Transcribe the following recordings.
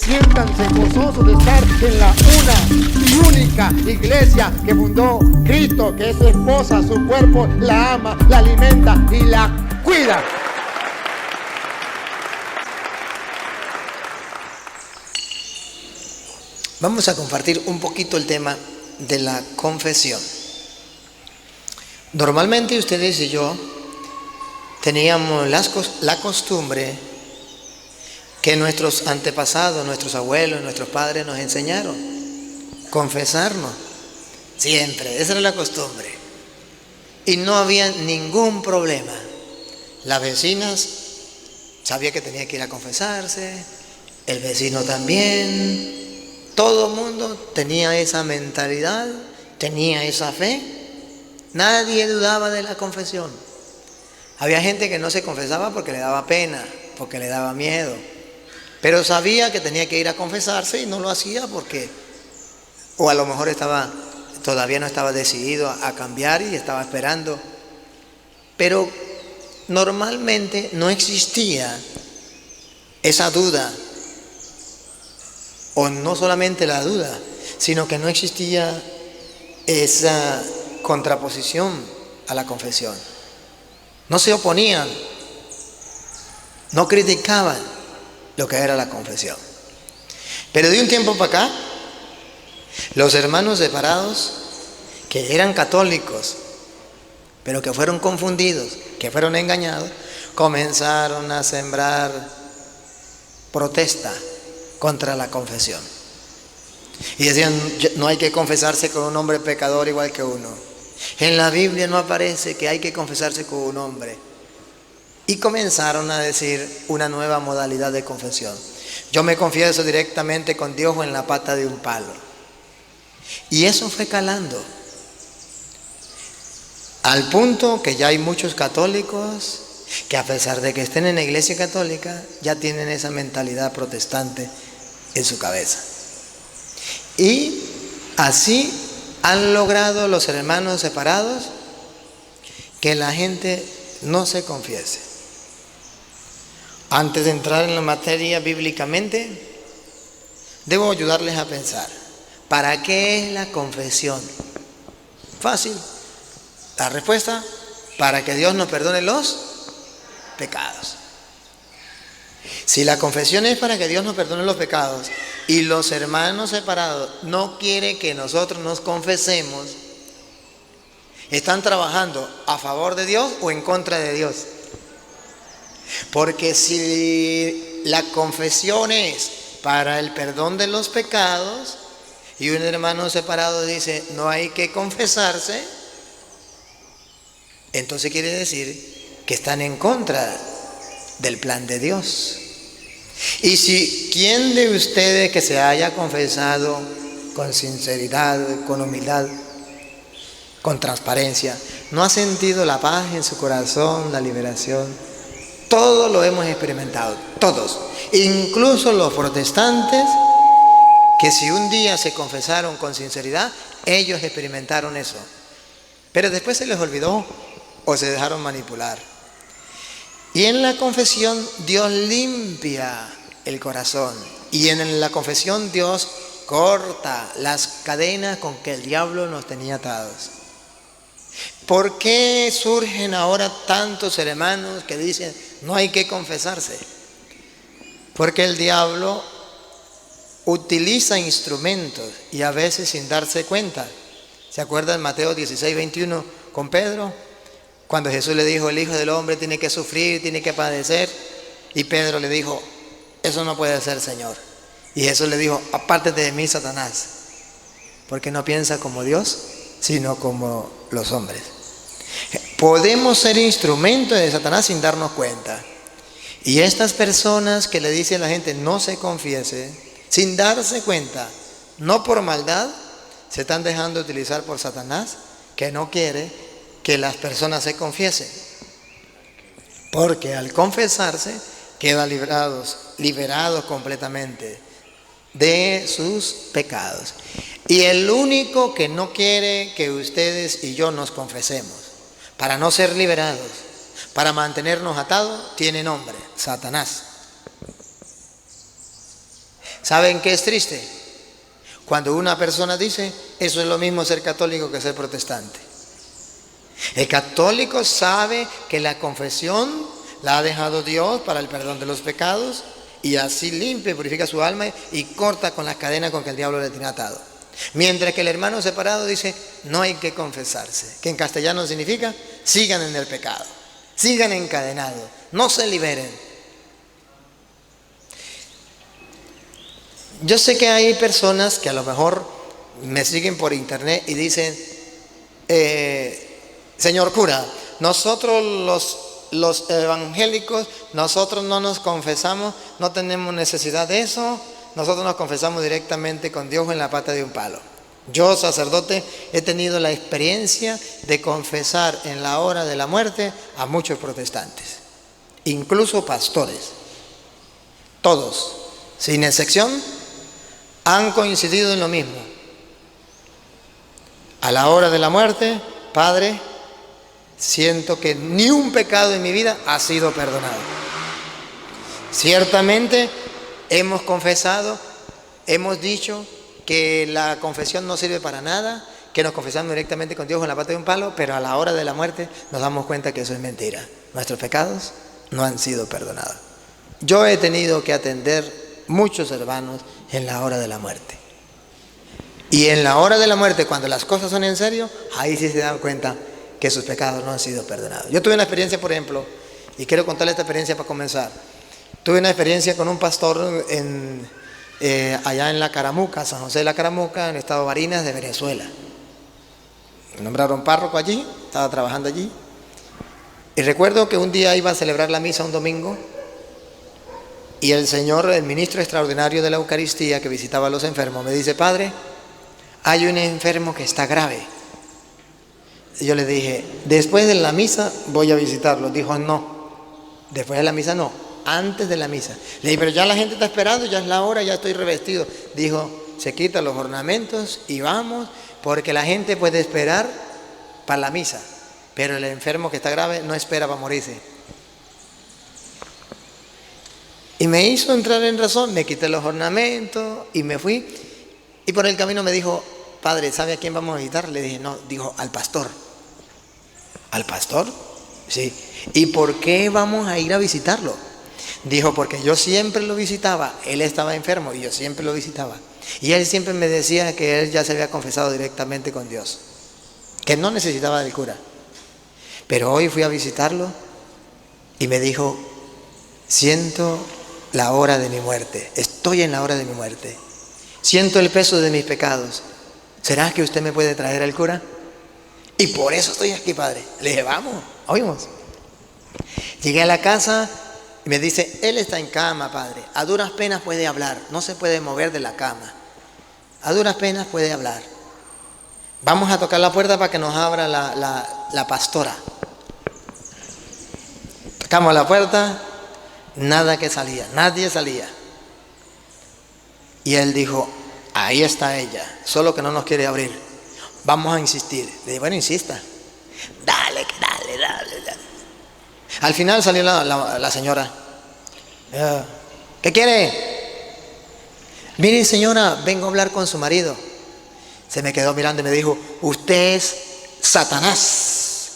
Siéntanse gozosos de estar en la una y única iglesia que fundó Cristo, que es su esposa, su cuerpo, la ama, la alimenta y la cuida. Vamos a compartir un poquito el tema de la confesión. Normalmente ustedes y yo teníamos la costumbre que nuestros antepasados, nuestros abuelos, nuestros padres nos enseñaron: confesarnos. Siempre, esa era la costumbre. Y no había ningún problema. Las vecinas sabían que tenía que ir a confesarse, el vecino también. Todo el mundo tenía esa mentalidad, tenía esa fe. Nadie dudaba de la confesión. Había gente que no se confesaba porque le daba pena, porque le daba miedo. Pero sabía que tenía que ir a confesarse y no lo hacía porque, o a lo mejor todavía no estaba decidido a cambiar y estaba esperando. Pero normalmente no existía esa duda. O no solamente la duda, sino que no existía esa contraposición a la confesión. No se oponían, no criticaban lo que era la confesión. Pero de un tiempo para acá, los hermanos separados, que eran católicos, pero que fueron confundidos, que fueron engañados, comenzaron a sembrar protesta contra la confesión. Y decían: no hay que confesarse con un hombre pecador igual que uno. En la Biblia no aparece que hay que confesarse con un hombre. Y comenzaron a decir una nueva modalidad de confesión: yo me confieso directamente con Dios o en la pata de un palo. Y eso fue calando, al punto que ya hay muchos católicos que, a pesar de que estén en la iglesia católica, ya tienen esa mentalidad protestante en su cabeza. Y así han logrado los hermanos separados que la gente no se confiese. Antes de entrar en la materia bíblicamente, debo ayudarles a pensar: ¿para qué es la confesión? Fácil. La respuesta: para que Dios nos perdone los pecados. Si la confesión es para que Dios nos perdone los pecados y los hermanos separados no quieren que nosotros nos confesemos, ¿están trabajando a favor de Dios o en contra de Dios? Porque si la confesión es para el perdón de los pecados y un hermano separado dice no hay que confesarse, entonces quiere decir que están en contra del plan de Dios. Y si ¿quién de ustedes que se haya confesado con sinceridad, con humildad, con transparencia, no ha sentido la paz en su corazón, la liberación? Todos lo hemos experimentado, todos, incluso los protestantes, que si un día se confesaron con sinceridad, ellos experimentaron eso, pero después se les olvidó o se dejaron manipular. Y en la confesión Dios limpia el corazón, y en la confesión Dios corta las cadenas con que el diablo nos tenía atados. ¿Por qué surgen ahora tantos hermanos que dicen no hay que confesarse? Porque el diablo utiliza instrumentos y a veces sin darse cuenta. ¿Se acuerdan Mateo 16:21 con Pedro? Cuando Jesús le dijo: el Hijo del Hombre tiene que sufrir, tiene que padecer. Y Pedro le dijo: eso no puede ser, Señor. Y Jesús le dijo: apártate de mí, Satanás, porque no piensa como Dios, sino como los hombres. Podemos ser instrumentos de Satanás sin darnos cuenta. Y estas personas que le dicen a la gente no se confiese, sin darse cuenta, no por maldad, se están dejando utilizar por Satanás, que no quiere que las personas se confiesen, porque al confesarse quedan liberados completamente de sus pecados. Y el único que no quiere que ustedes y yo nos confesemos para no ser liberados, para mantenernos atados, tiene nombre: Satanás. ¿Saben qué es triste? Cuando una persona dice, eso es lo mismo ser católico que ser protestante. El católico sabe que la confesión la ha dejado Dios para el perdón de los pecados y así limpia y purifica su alma y corta con las cadenas con que el diablo le tiene atado. Mientras que el hermano separado dice, no hay que confesarse, que en castellano significa, sigan en el pecado, sigan encadenados, no se liberen. Yo sé que hay personas que a lo mejor me siguen por internet y dicen, señor cura, nosotros los evangélicos, nosotros no nos confesamos, no tenemos necesidad de eso, nosotros nos confesamos directamente con Dios en la pata de un palo. Yo, sacerdote, he tenido la experiencia de confesar en la hora de la muerte a muchos protestantes, incluso pastores. Todos, sin excepción, han coincidido en lo mismo. A la hora de la muerte, Padre, siento que ni un pecado en mi vida ha sido perdonado. Ciertamente hemos confesado, hemos dicho que la confesión no sirve para nada, que nos confesamos directamente con Dios en la pata de un palo, pero a la hora de la muerte nos damos cuenta que eso es mentira. Nuestros pecados no han sido perdonados. Yo he tenido que atender muchos hermanos en la hora de la muerte. Y en la hora de la muerte, cuando las cosas son en serio, ahí sí se dan cuenta que sus pecados no han sido perdonados. Yo tuve una experiencia, por ejemplo, y quiero contarle esta experiencia para comenzar. Tuve una experiencia con un pastor allá en La Caramuca, San José de La Caramuca, en el estado de Barinas de Venezuela. Me nombraron párroco allí, estaba trabajando allí. Y recuerdo que un día iba a celebrar la misa un domingo y el señor, el ministro extraordinario de la Eucaristía que visitaba a los enfermos, me dice, padre, hay un enfermo que está grave. Y yo le dije, después de la misa voy a visitarlo. Dijo, no, después de la misa no, antes de la misa. Le dije, pero ya la gente está esperando, ya es la hora, ya estoy revestido. Dijo, se quitan los ornamentos y vamos, porque la gente puede esperar para la misa, pero el enfermo que está grave no espera para morirse. Y me hizo entrar en razón, me quité los ornamentos y me fui. Y por el camino me dijo, padre, ¿sabe a quién vamos a visitar? Le dije, no, dijo, al pastor. ¿Al pastor? Sí. ¿Y por qué vamos a ir a visitarlo? Dijo, porque yo siempre lo visitaba, él estaba enfermo y yo siempre lo visitaba. Y él siempre me decía que él ya se había confesado directamente con Dios, que no necesitaba del cura. Pero hoy fui a visitarlo y me dijo, siento la hora de mi muerte, estoy en la hora de mi muerte, siento el peso de mis pecados. ¿Será que usted me puede traer al cura? Y por eso estoy aquí, padre. Le dije, vamos, oímos. Llegué a la casa y me dice, él está en cama, padre. A duras penas puede hablar, no se puede mover de la cama. A duras penas puede hablar. Vamos a tocar la puerta para que nos abra la pastora. Tocamos la puerta, nada que salía, nadie salía. Y él dijo, ahí está ella, solo que no nos quiere abrir. Vamos a insistir. Le dije, bueno, insista. Dale. Al final salió la señora. ¿Qué quiere? Mire, señora, vengo a hablar con su marido. Se me quedó mirando y me dijo, usted es Satanás.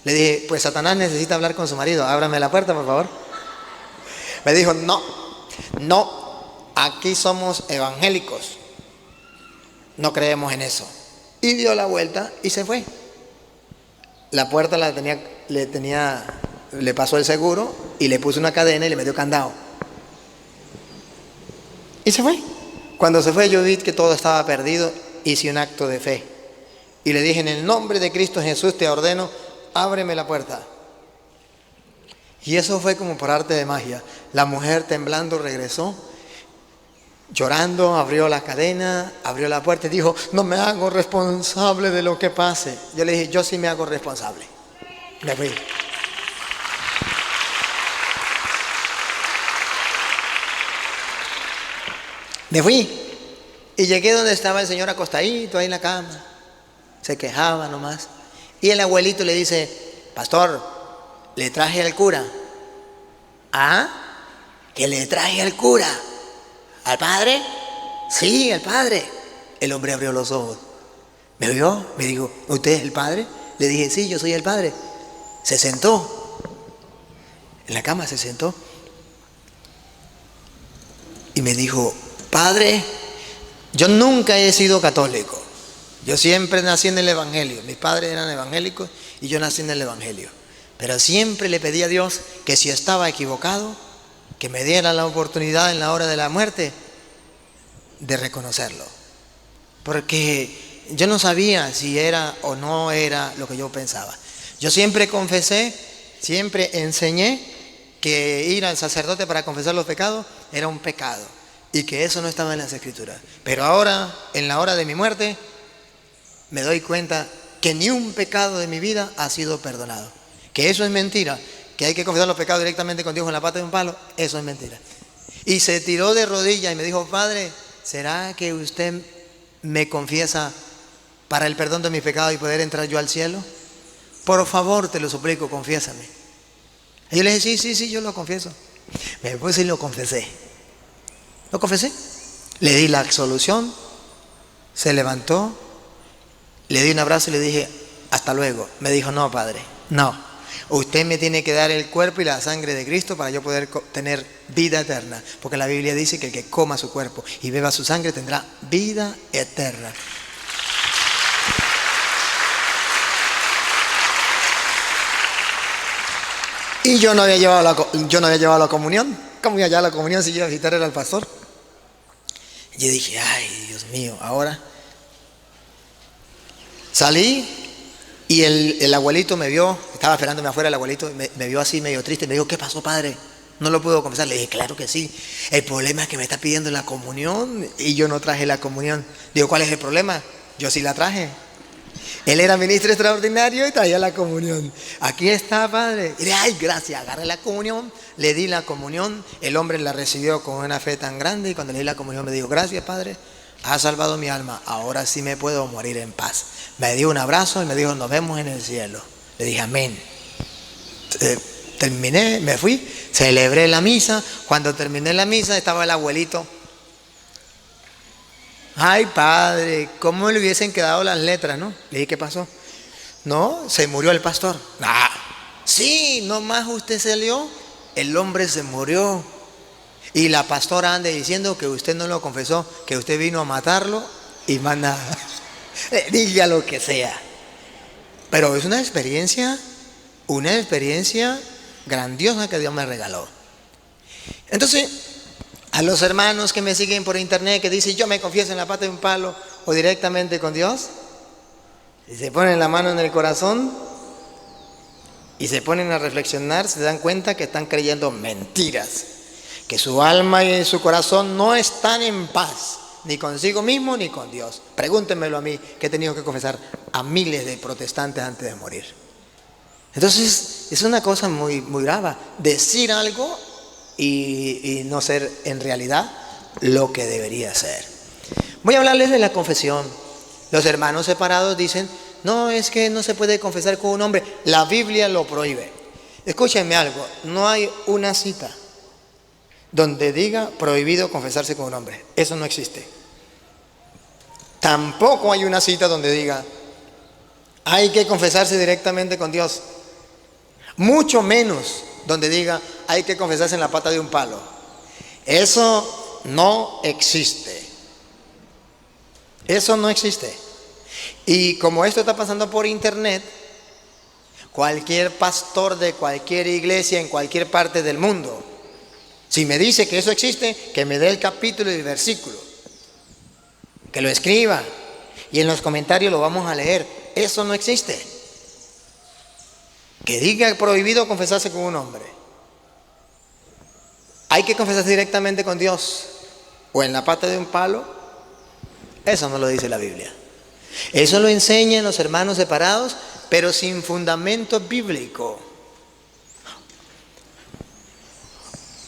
Le dije, pues Satanás necesita hablar con su marido. Ábrame la puerta, por favor. Me dijo, no, aquí somos evangélicos. No creemos en eso. Y dio la vuelta y se fue. La puerta le pasó el seguro y le puso una cadena y le metió candado. Y se fue. Cuando se fue yo vi que todo estaba perdido, hice un acto de fe. Y le dije, en el nombre de Cristo Jesús te ordeno, ábreme la puerta. Y eso fue como por arte de magia. La mujer temblando regresó. Llorando, abrió la cadena, abrió la puerta y dijo, no me hago responsable de lo que pase. Yo le dije, yo sí me hago responsable. Me fui. Me fui y llegué donde estaba el señor acostadito ahí en la cama. Se quejaba nomás. Y el abuelito le dice, pastor, le traje al cura. ¿Ah? ¿Que le traje al cura? ¿Al padre? Sí, el Padre. El hombre abrió los ojos. ¿Me vio? Me dijo, ¿usted es el Padre? Le dije, sí, yo soy el Padre. Se sentó. En la cama se sentó. Y me dijo, Padre, yo nunca he sido católico. Yo siempre nací en el Evangelio. Mis padres eran evangélicos y yo nací en el Evangelio. Pero siempre le pedí a Dios que si estaba equivocado, que me diera la oportunidad en la hora de la muerte de reconocerlo. Porque yo no sabía si era o no era lo que yo pensaba. Yo siempre confesé, siempre enseñé que ir al sacerdote para confesar los pecados era un pecado y que eso no estaba en las Escrituras. Pero ahora, en la hora de mi muerte, me doy cuenta que ni un pecado de mi vida ha sido perdonado. Que eso es mentira, que hay que confesar los pecados directamente con Dios en la pata de un palo, eso es mentira. Y se tiró de rodillas y me dijo, Padre, ¿será que usted me confiesa para el perdón de mis pecados y poder entrar yo al cielo? Por favor, te lo suplico, confiésame. Y yo le dije, sí, yo lo confieso. Me puse y lo confesé. Lo confesé. Le di la absolución, se levantó, le di un abrazo y le dije, hasta luego. Me dijo, no, Padre, no. Usted me tiene que dar el cuerpo y la sangre de Cristo para yo poder tener vida eterna. Porque la Biblia dice que el que coma su cuerpo y beba su sangre tendrá vida eterna. Y yo no había llevado la comunión. ¿Cómo iba a llevar la comunión si yo iba a visitar al pastor? Y yo dije, ay, Dios mío, ahora salí y el abuelito me vio, estaba esperándome afuera el abuelito, me vio así medio triste, me dijo, ¿qué pasó, padre? No lo puedo confesar. Le dije, claro que sí. El problema es que me está pidiendo la comunión y yo no traje la comunión. Digo, ¿cuál es el problema? Yo sí la traje. Él era ministro extraordinario y traía la comunión. Aquí está, padre. Y le dije, ay, gracias, agarré la comunión, le di la comunión. El hombre la recibió con una fe tan grande y cuando le di la comunión me dijo, gracias, padre, has salvado mi alma, ahora sí me puedo morir en paz. Me dio un abrazo y me dijo, nos vemos en el cielo. Le dije, amén. Terminé, me fui, celebré la misa. Cuando terminé la misa estaba el abuelito. Ay, padre, ¿cómo le hubiesen quedado las letras, no? Le dije, ¿qué pasó? No, se murió el pastor. Ah, sí, nomás usted salió, el hombre se murió. Y la pastora anda diciendo que usted no lo confesó, que usted vino a matarlo y más nada. Diga lo que sea. Pero es una experiencia grandiosa que Dios me regaló. Entonces, a los hermanos que me siguen por internet que dicen yo me confieso en la pata de un palo o directamente con Dios, y se ponen la mano en el corazón y se ponen a reflexionar, se dan cuenta que están creyendo mentiras, que su alma y su corazón no están en paz, ni consigo mismo ni con Dios. Pregúntenmelo a mí, que he tenido que confesar a miles de protestantes antes de morir. Entonces es una cosa muy, muy grave, decir algo y no ser en realidad lo que debería ser. Voy a hablarles de la confesión. Los hermanos separados dicen, no, es que no se puede confesar con un hombre, la Biblia lo prohíbe. Escúchenme algo, no hay una cita donde diga prohibido confesarse con un hombre, eso no existe. Tampoco hay una cita donde diga hay que confesarse directamente con Dios, mucho menos donde diga hay que confesarse en la pata de un palo. Eso no existe. Eso no existe. Y como esto está pasando por internet, cualquier pastor de cualquier iglesia en cualquier parte del mundo, si me dice que eso existe, que me dé el capítulo y el versículo, que lo escriba y en los comentarios lo vamos a leer. Eso no existe. Que diga prohibido confesarse con un hombre. Hay que confesarse directamente con Dios o en la pata de un palo. Eso no lo dice la Biblia. Eso lo enseñan los hermanos separados, pero sin fundamento bíblico.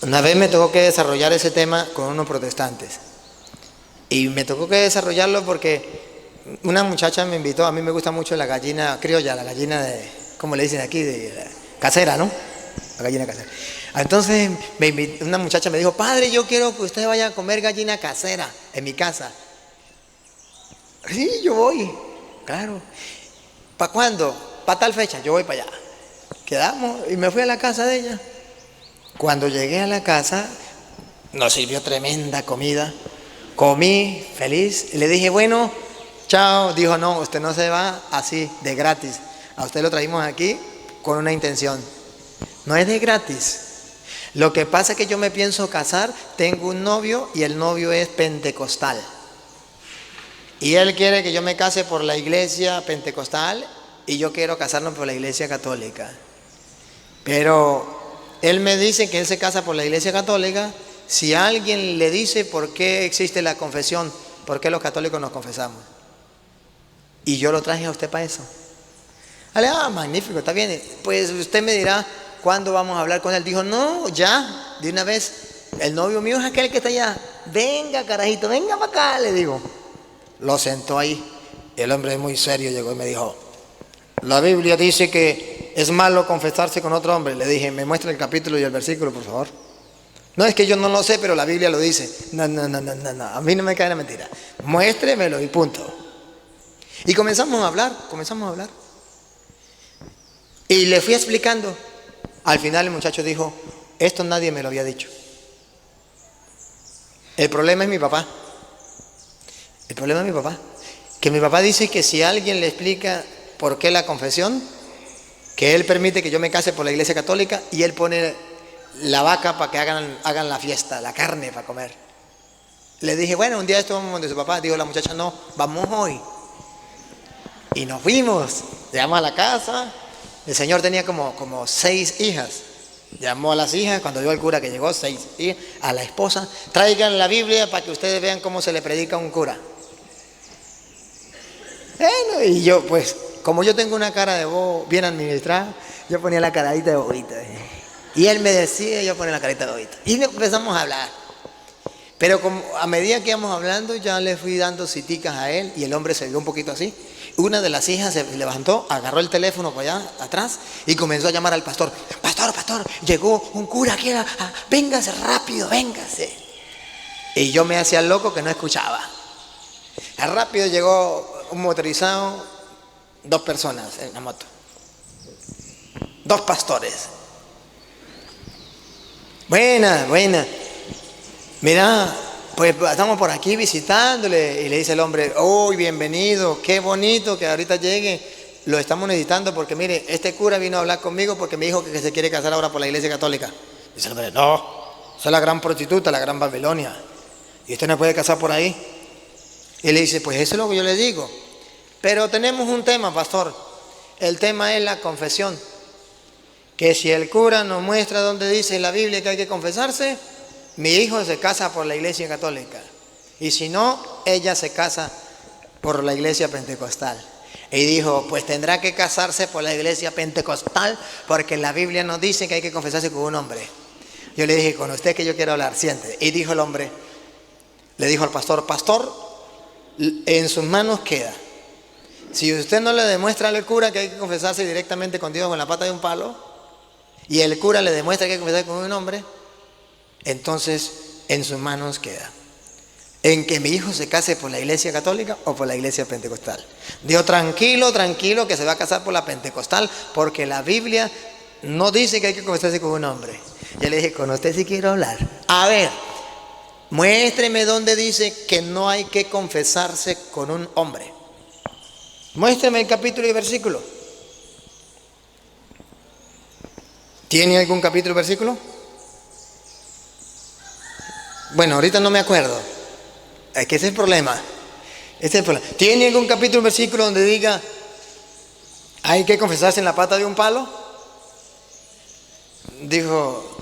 Una vez me tocó que desarrollar ese tema con unos protestantes. Y me tocó que desarrollarlo porque una muchacha me invitó. A mí me gusta mucho la gallina criolla, la gallina de, ¿cómo le dicen aquí? De casera, ¿no? La gallina casera. Entonces una muchacha me dijo, padre, yo quiero que usted vaya a comer gallina casera en mi casa. Sí, yo voy, claro. ¿Para cuándo? Para tal fecha, yo voy para allá. Quedamos y me fui a la casa de ella. Cuando llegué a la casa, nos sirvió tremenda comida. Comí feliz y le dije, bueno, chao. Dijo, no, usted no se va así, de gratis. A usted lo traímos aquí con una intención. No es de gratis. Lo que pasa es que yo me pienso casar, tengo un novio y el novio es pentecostal. Y él quiere que yo me case por la iglesia pentecostal y yo quiero casarnos por la iglesia católica. Pero él me dice que él se casa por la iglesia católica. Si alguien le dice por qué existe la confesión, por qué los católicos nos confesamos. Y yo lo traje a usted para eso. Magnífico, está bien. Pues usted me dirá cuándo vamos a hablar con él. Dijo, no, ya, de una vez. El novio mío es aquel que está allá. Venga, carajito, venga para acá, le digo. Lo sentó ahí. El hombre muy serio llegó y me dijo, la Biblia dice que es malo confesarse con otro hombre. Le dije, me muestra el capítulo y el versículo, por favor. No, es que yo no lo sé, pero la Biblia lo dice. No, a mí no me cae la mentira. Muéstremelo y punto. Y comenzamos a hablar. Y le fui explicando. Al final el muchacho dijo, esto nadie me lo había dicho. El problema es mi papá. Que mi papá dice que si alguien le explica por qué la confesión, que él permite que yo me case por la iglesia católica y él pone la vaca para que hagan la fiesta, la carne para comer. Le dije, bueno, un día esto vamos donde su papá. Dijo la muchacha, no, vamos hoy. Y nos fuimos. Llegamos a la casa. El señor tenía como 6 hijas. Llamó a las hijas, cuando vio al cura que llegó, 6 hijas, a la esposa. Traigan la Biblia para que ustedes vean cómo se le predica a un cura. Bueno, y yo, pues, como yo tengo una cara de bobo bien administrada, yo ponía la caradita de bobita. Y él me decía, yo ponía la carita de bobita. Y empezamos a hablar. Pero a medida que íbamos hablando, ya le fui dando citicas a él y el hombre se vio un poquito así. Una de las hijas se levantó, agarró el teléfono para allá atrás y comenzó a llamar al pastor. Pastor, llegó un cura aquí, véngase rápido, véngase. Y yo me hacía loco que no escuchaba. Rápido llegó un motorizado, 2 personas en la moto. 2 pastores. Buena. Mira, pues estamos por aquí visitándole. Y le dice el hombre, oh, bienvenido, qué bonito que ahorita llegue. Lo estamos necesitando porque mire, este cura vino a hablar conmigo porque me dijo que se quiere casar ahora por la iglesia católica. Dice el hombre, no, esa es la gran prostituta, la gran Babilonia. Y usted no puede casar por ahí. Y le dice, pues eso es lo que yo le digo. Pero tenemos un tema, pastor. El tema es la confesión. Que si el cura nos muestra dónde dice en la Biblia que hay que confesarse, mi hijo se casa por la iglesia católica. Y si no, ella se casa por la iglesia pentecostal. Y dijo, pues tendrá que casarse por la iglesia pentecostal porque la Biblia nos dice que hay que confesarse con un hombre. Yo le dije, con usted que yo quiero hablar, siente. Y dijo el hombre, le dijo al pastor, en sus manos queda. Si usted no le demuestra al cura que hay que confesarse directamente con Dios con la pata de un palo, y el cura le demuestra que hay que confesarse con un hombre, entonces en sus manos queda. En que mi hijo se case por la iglesia católica o por la iglesia pentecostal. Dijo, tranquilo, que se va a casar por la pentecostal, porque la Biblia no dice que hay que confesarse con un hombre. Yo le dije, con usted sí quiero hablar. A ver, muéstreme dónde dice que no hay que confesarse con un hombre. Muéstreme el capítulo y versículo. ¿Tiene algún capítulo y versículo? Bueno, ahorita no me acuerdo. Es que ese es el problema. ¿Tiene algún capítulo y versículo donde diga hay que confesarse en la pata de un palo? Dijo,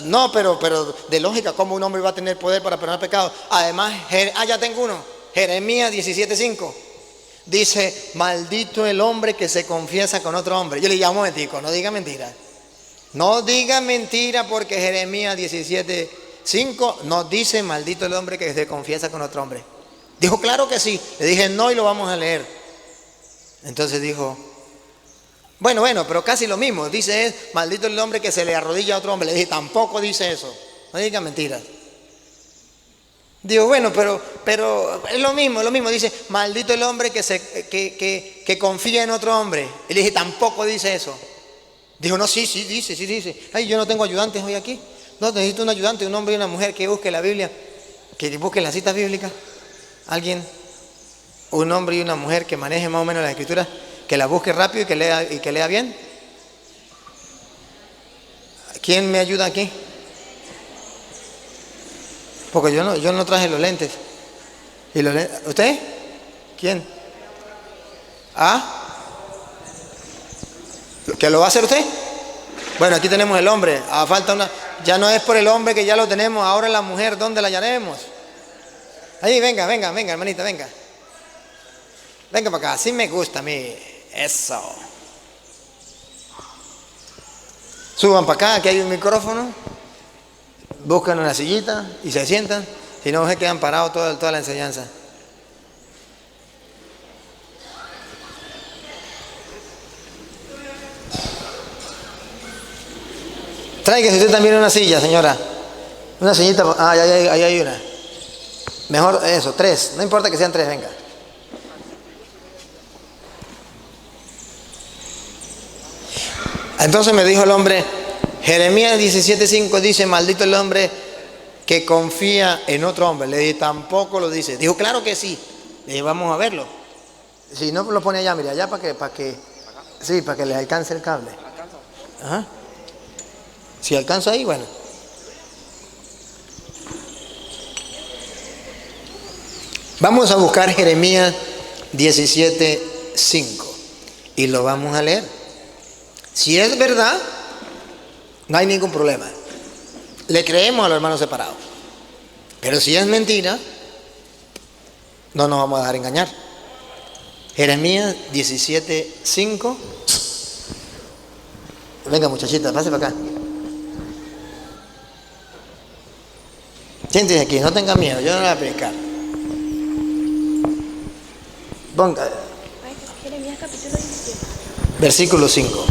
no, pero de lógica, ¿cómo un hombre va a tener poder para perdonar pecados? Además, ya tengo uno. Jeremías 17:5. Dice, maldito el hombre que se confiesa con otro hombre. Yo le llamo momentico, no diga mentira. No diga mentira porque Jeremías 17:5 nos dice, maldito el hombre que se confiesa con otro hombre. Dijo, claro que sí. Le dije, no, y lo vamos a leer. Entonces dijo, Bueno, pero casi lo mismo. Dice es, maldito el hombre que se le arrodilla a otro hombre. Le dije, tampoco dice eso. No diga mentiras. Digo, bueno, pero es lo mismo. Dice, maldito el hombre que confía en otro hombre. Y le dije, tampoco dice eso. Dijo, no, sí dice. Ay, yo no tengo ayudantes hoy aquí. No, necesito un ayudante, un hombre y una mujer que busque la Biblia, que busque las citas bíblicas. Alguien, un hombre y una mujer que maneje más o menos las escrituras, que la busque rápido y que lea bien. ¿Quién me ayuda aquí? Porque yo no traje los lentes. ¿Y los lentes? ¿Usted? ¿Quién? ¿Ah? ¿Que lo va a hacer usted? Bueno, aquí tenemos el hombre. Falta una. Ya no es por el hombre que ya lo tenemos. Ahora la mujer, ¿dónde la hallaremos? Ahí, venga, hermanita, venga. Venga para acá, así me gusta a mí. Eso. Suban para acá, aquí hay un micrófono. Buscan una sillita y se sientan. Si no, se quedan parados toda la enseñanza. Tráigase usted también una silla, señora. Una sillita. Ahí hay una. Mejor eso, 3. No importa que sean 3, venga. Entonces me dijo el hombre, Jeremías 17:5 dice, maldito el hombre que confía en otro hombre. Le dije, tampoco lo dice. Dijo, claro que sí. Le dije, vamos a verlo. Si no, lo pone allá, mire, allá para que le alcance el cable. Ajá. Si alcanza ahí, bueno. Vamos a buscar Jeremías 17:5 y lo vamos a leer. Si es verdad, no hay ningún problema. Le creemos a los hermanos separados. Pero si es mentira, no nos vamos a dejar engañar. Jeremías 17:5. Venga, muchachita, pase para acá. Siéntese aquí, no tenga miedo, yo no le voy a predicar. Ponga. Jeremías capítulo 17. Versículo 5.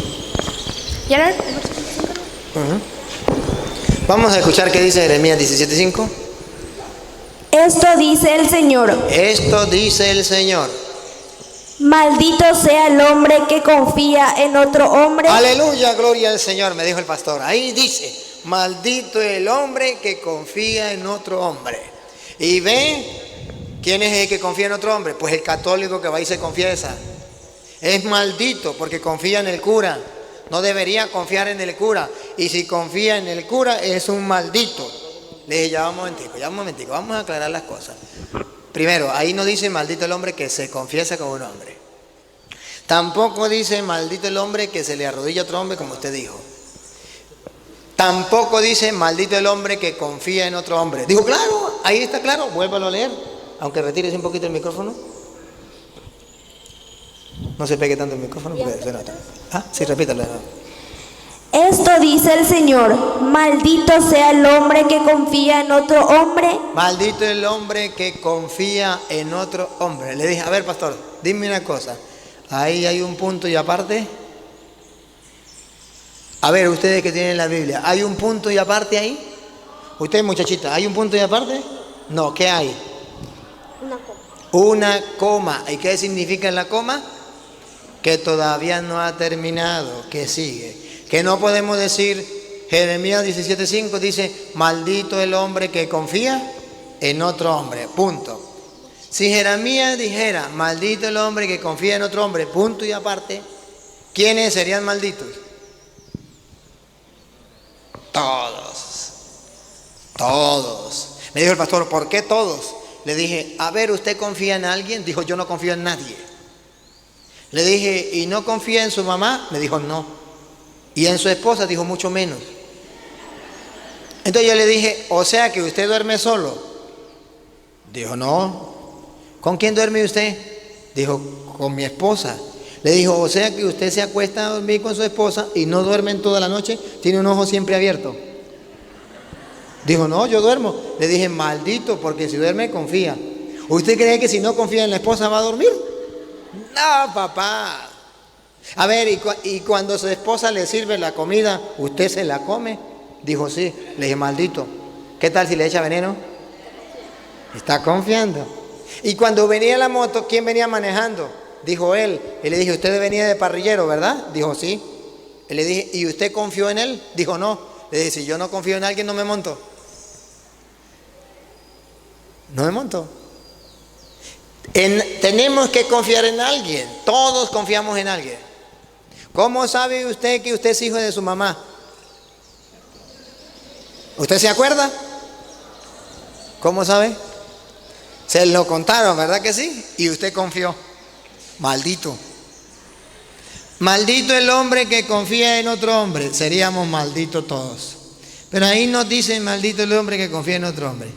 ¿Y ahora el versículo 5? Vamos a escuchar qué dice Jeremías 17:5. Esto dice el Señor. Esto dice el Señor. Maldito sea el hombre que confía en otro hombre. Aleluya, gloria al Señor, me dijo el pastor. Ahí dice, maldito el hombre que confía en otro hombre. Y ve, ¿quién es el que confía en otro hombre? Pues el católico que va y se confiesa. Es maldito porque confía en el cura. No debería confiar en el cura. Y si confía en el cura, es un maldito. Le dije, ya un momentico, vamos a aclarar las cosas. Primero, ahí no dice maldito el hombre que se confiesa con un hombre. Tampoco dice maldito el hombre que se le arrodilla a otro hombre, como usted dijo. Tampoco dice maldito el hombre que confía en otro hombre. Digo, claro, ahí está claro, vuélvalo a leer, aunque retires un poquito el micrófono. No se pegue tanto el micrófono porque se nota. Sí, repítalo. Esto dice el Señor, maldito sea el hombre que confía en otro hombre. Maldito el hombre que confía en otro hombre. Le dije, a ver, pastor, dime una cosa. Ahí hay un punto y aparte. A ver, ustedes que tienen la Biblia, ¿hay un punto y aparte ahí? Usted, muchachita, ¿hay un punto y aparte? No, ¿qué hay? Una coma. Una coma. ¿Y qué significa la coma? Que todavía no ha terminado, que sigue. Que no podemos decir, Jeremías 17:5 dice, maldito el hombre que confía en otro hombre, punto. Si Jeremías dijera, maldito el hombre que confía en otro hombre, punto y aparte, ¿quiénes serían malditos? Todos. Me dijo el pastor, ¿por qué todos? Le dije, a ver, ¿usted confía en alguien? Dijo, yo no confío en nadie. Le dije, ¿y no confía en su mamá? Me dijo, no. Y en su esposa, dijo, mucho menos. Entonces yo le dije, o sea que usted duerme solo. Dijo, no. ¿Con quién duerme usted? Dijo, con mi esposa. Le dijo, o sea que usted se acuesta a dormir con su esposa y no duerme en toda la noche, tiene un ojo siempre abierto. Dijo, no, yo duermo. Le dije, maldito, porque si duerme confía. ¿Usted cree que si no confía en la esposa va a dormir? No, papá. A ver, y cuando su esposa le sirve la comida, ¿usted se la come? Dijo sí. Le dije, maldito, ¿qué tal si le echa veneno? Está confiando. Y cuando venía la moto, ¿quién venía manejando? Dijo él. Y le dije, usted venía de parrillero, ¿verdad? Dijo sí. Y le dije, ¿y usted confió en él? Dijo no. Le dije, si yo no confío en alguien, no me monto. No me monto. Tenemos que confiar en alguien. Todos confiamos en alguien. ¿Cómo sabe usted que usted es hijo de su mamá? ¿Usted se acuerda? ¿Cómo sabe? Se lo contaron, ¿verdad que sí? Y usted confió. Maldito. Maldito el hombre que confía en otro hombre. Seríamos malditos todos. Pero ahí nos dicen maldito el hombre que confía en otro hombre.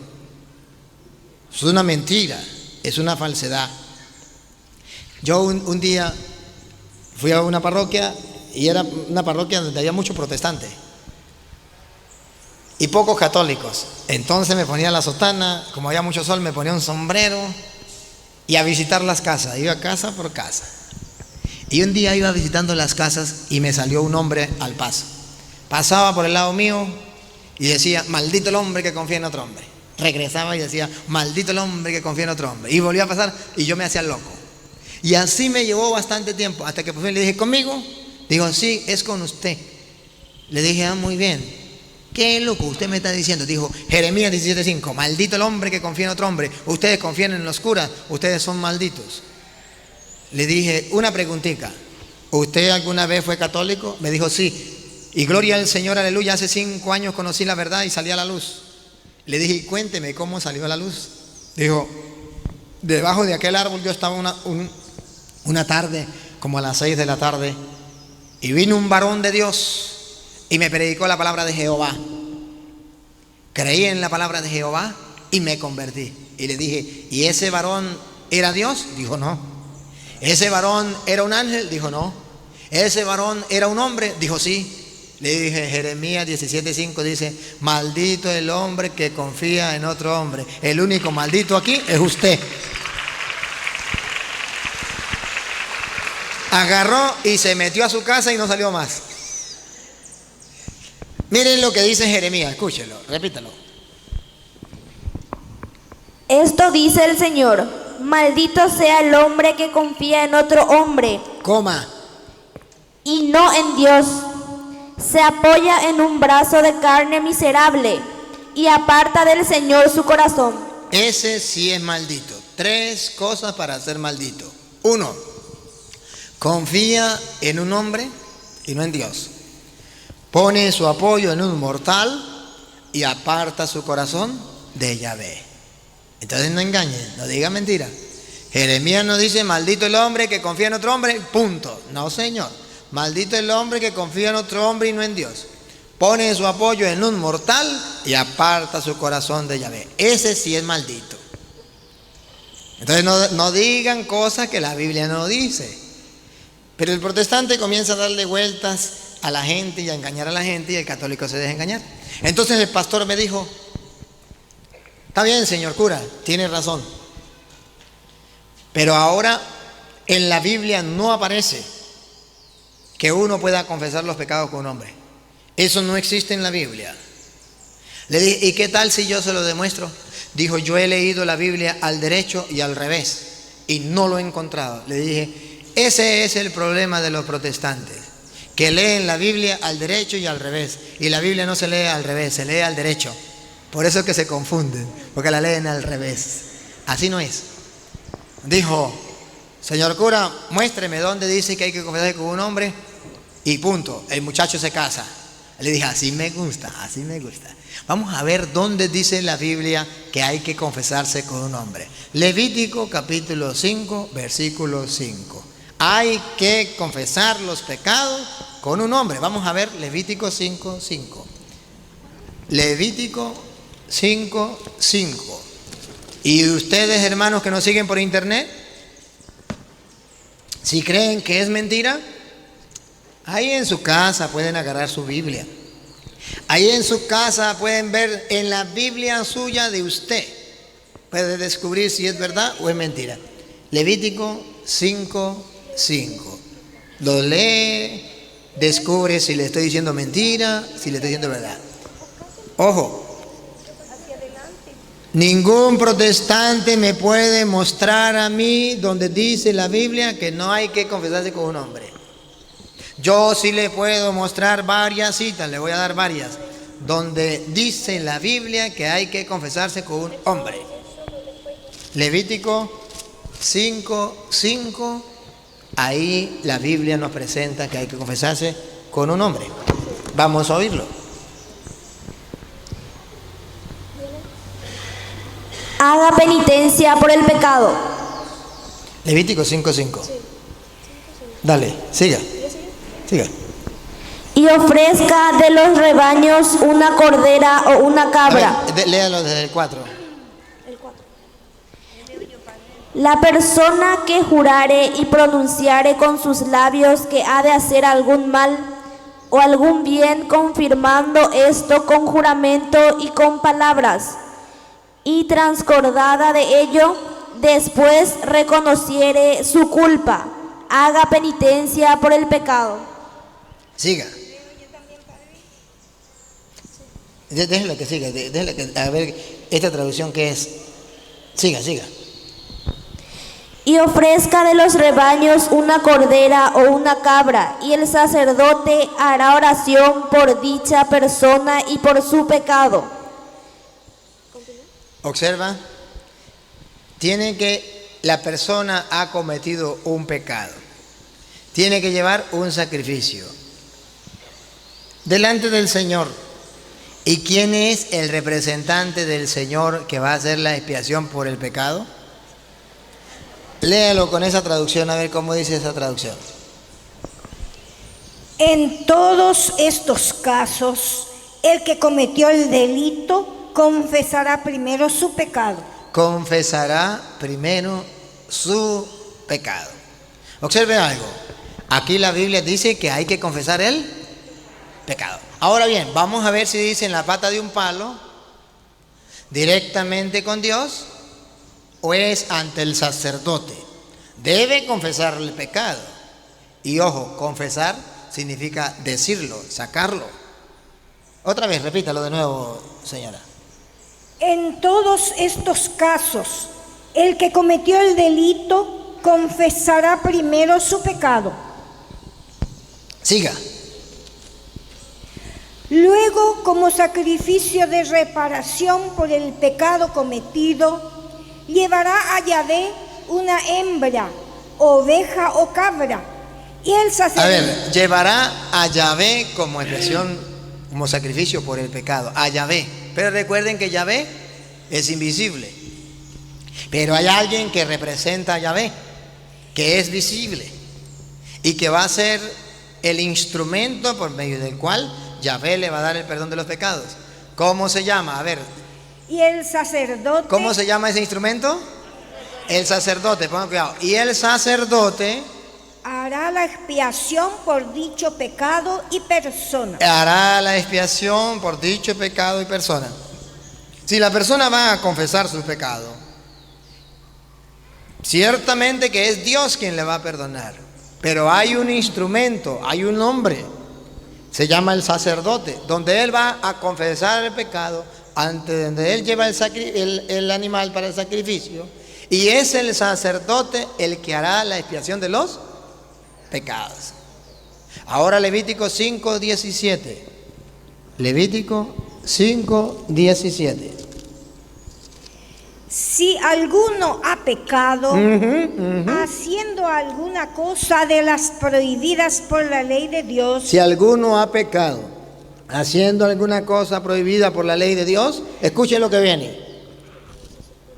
Es una mentira, es una falsedad. Yo un día fui a una parroquia y era una parroquia donde había muchos protestantes y pocos católicos. Entonces me ponía la sotana, como había mucho sol, me ponía un sombrero y a visitar las casas. Iba casa por casa. Y un día iba visitando las casas y me salió un hombre al paso. Pasaba por el lado mío y decía, maldito el hombre que confía en otro hombre. Regresaba y decía, maldito el hombre que confía en otro hombre. Y volvía a pasar y yo me hacía loco. Y así me llevó bastante tiempo, hasta que por fin le dije, ¿conmigo? Dijo, sí, es con usted. Le dije, muy bien. ¿Qué es lo que usted me está diciendo? Dijo, Jeremías 17:5, maldito el hombre que confía en otro hombre. Ustedes confían en los curas, ustedes son malditos. Le dije, una preguntita, ¿usted alguna vez fue católico? Me dijo, sí. Y gloria al Señor, aleluya, hace 5 años conocí la verdad y salí a la luz. Le dije, cuénteme cómo salió a la luz. Dijo, debajo de aquel árbol yo estaba una tarde, como a las 6 de la tarde, y vino un varón de Dios y me predicó la palabra de Jehová. Creí en la palabra de Jehová y me convertí. Y le dije, ¿y ese varón era Dios? Dijo, no. ¿Ese varón era un ángel? Dijo, no. ¿Ese varón era un hombre? Dijo, sí. Le dije, Jeremías 17:5 dice, maldito el hombre que confía en otro hombre. El único maldito aquí es usted. Agarró y se metió a su casa y no salió más. Miren lo que dice Jeremías, escúchelo, repítelo. Esto dice el Señor, maldito sea el hombre que confía en otro hombre. Coma. Y no en Dios. Se apoya en un brazo de carne miserable y aparta del Señor su corazón. Ese sí es maldito. 3 cosas para ser maldito. 1, confía en un hombre y no en Dios. Pone su apoyo en un mortal y aparta su corazón de Yahvé. Entonces no engañen, no digan mentira. Jeremías no dice maldito el hombre que confía en otro hombre, punto. No, señor. Maldito el hombre que confía en otro hombre y no en Dios. Pone su apoyo en un mortal y aparta su corazón de Yahvé. Ese sí es maldito. Entonces no digan cosas que la Biblia no dice. Pero el protestante comienza a darle vueltas a la gente y a engañar a la gente y el católico se deja engañar. Entonces el pastor me dijo, está bien, señor cura, tiene razón. Pero ahora en la Biblia no aparece que uno pueda confesar los pecados con un hombre. Eso no existe en la Biblia. Le dije, ¿y qué tal si yo se lo demuestro? Dijo, yo he leído la Biblia al derecho y al revés y no lo he encontrado. Le dije, ese es el problema de los protestantes, que leen la Biblia al derecho y al revés. Y la Biblia no se lee al revés, se lee al derecho. Por eso es que se confunden, porque la leen al revés. Así no es. Dijo, señor cura, muéstreme dónde dice que hay que confesarse con un hombre y punto. El muchacho se casa. Le dije, así me gusta, así me gusta. Vamos a ver dónde dice la Biblia que hay que confesarse con un hombre. Levítico capítulo 5, versículo 5. Hay que confesar los pecados con un hombre. Vamos a ver Levítico 5, 5. Levítico 5, 5. Y ustedes, hermanos que nos siguen por internet, si creen que es mentira, ahí en su casa pueden agarrar su Biblia. Ahí en su casa pueden ver en la Biblia suya de usted. Puede descubrir si es verdad o es mentira. Levítico 5, 5. Lo lee, descubre si le estoy diciendo mentira, si le estoy diciendo verdad. Ojo, ningún protestante me puede mostrar a mí donde dice la Biblia que no hay que confesarse con un hombre. Yo sí le puedo mostrar varias citas, le voy a dar varias, donde dice la Biblia que hay que confesarse con un hombre. Levítico 5:5, ahí la Biblia nos presenta que hay que confesarse con un hombre. Vamos a oírlo. Haga penitencia por el pecado. Levítico 5:5. Dale, siga. Siga. Y ofrezca de los rebaños una cordera o una cabra. A ver, léalo desde el 4. La persona que jurare y pronunciare con sus labios que ha de hacer algún mal o algún bien, confirmando esto con juramento y con palabras, y transcordada de ello, después reconociere su culpa, haga penitencia por el pecado. Siga. Déjela que siga, déjela que, a ver, esta traducción que es. Siga. Y ofrezca de los rebaños una cordera o una cabra, y el sacerdote hará oración por dicha persona y por su pecado. Observa, la persona ha cometido un pecado, tiene que llevar un sacrificio delante del Señor. ¿Y quién es el representante del Señor que va a hacer la expiación por el pecado? Léalo con esa traducción, a ver cómo dice esa traducción. En todos estos casos, el que cometió el delito confesará primero su pecado. Confesará primero su pecado. Observe algo. Aquí la Biblia dice que hay que confesar el pecado. Ahora bien, vamos a ver si dice en la pata de un palo, directamente con Dios, o es ante el sacerdote. Debe confesar el pecado. Y ojo, confesar significa decirlo, sacarlo. Otra vez, repítalo de nuevo, señora. En todos estos casos, el que cometió el delito confesará primero su pecado. Siga. Luego, como sacrificio de reparación por el pecado cometido, llevará a Yahvé una hembra, oveja o cabra, y el sacerdote... A ver, llevará a Yahvé como expresión, como sacrificio por el pecado, a Yahvé. Pero recuerden que Yahvé es invisible. Pero hay alguien que representa a Yahvé, que es visible, y que va a ser el instrumento por medio del cual Yahvé le va a dar el perdón de los pecados. ¿Cómo se llama? A ver. Y el sacerdote... ¿Cómo se llama ese instrumento? El sacerdote, pongan cuidado. Y el sacerdote hará la expiación por dicho pecado y persona. Hará la expiación por dicho pecado y persona. Si la persona va a confesar su pecado, ciertamente que es Dios quien le va a perdonar. Pero hay un instrumento, hay un hombre, se llama el sacerdote, donde él va a confesar el pecado, ante donde él lleva el animal para el sacrificio, y es el sacerdote el que hará la expiación de los pecados. Ahora Levítico 5:17. Levítico 5:17. Si alguno ha pecado haciendo alguna cosa de las prohibidas por la ley de Dios. Si alguno ha pecado haciendo alguna cosa prohibida por la ley de Dios, escuchen lo que viene.